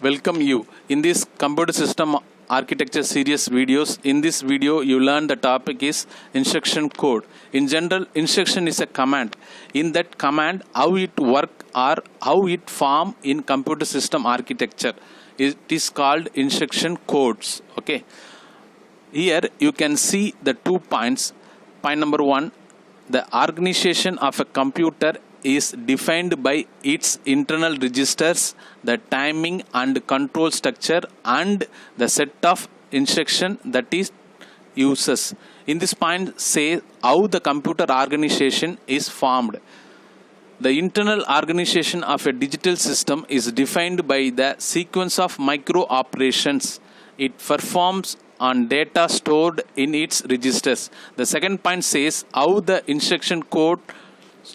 welcome you in this computer system architecture series videos. In this video you learn the topic is instruction code. In general, instruction is a command. In that command, how it work or how it form in computer system architecture, it is called instruction codes. Okay, here you can see the 2 points. Point number 1, the organization of a computer is defined by its internal registers, the timing and control structure, and the set of instruction that is uses. In this point, say how the computer organization is formed. The internal organization of a digital system is defined by the sequence of micro operations it performs on data stored in its registers. The second point says how the instruction code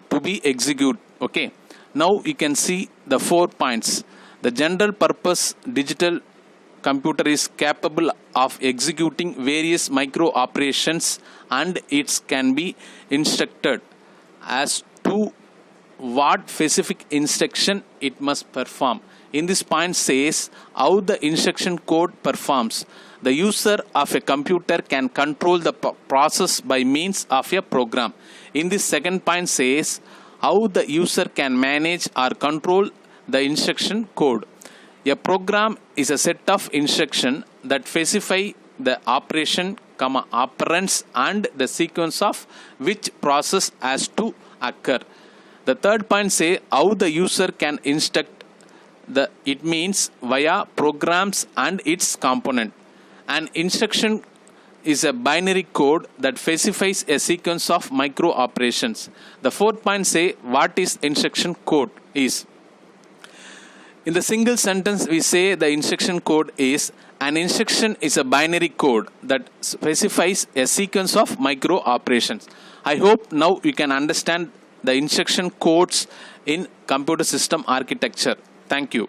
to be executed. Okay, now you can see the 4 points. The general purpose digital computer is capable of executing various micro operations, and it can be instructed as to what specific instruction it must perform. In this point says how the instruction code performs. The user of a computer can control the process by means of a program. In this second point says how the user can manage or control the instruction code. A program is a set of instructions that specify the operation, operands, and the sequence of which process has to occur. The third point says how the user can instruct it means via programs and its component. An instruction is a binary code that specifies a sequence of micro operations. The fourth point say what is instruction code is. In the single sentence we say the instruction code is an instruction is a binary code that specifies a sequence of micro operations. I hope now you can understand the instruction codes in computer system architecture. Thank you.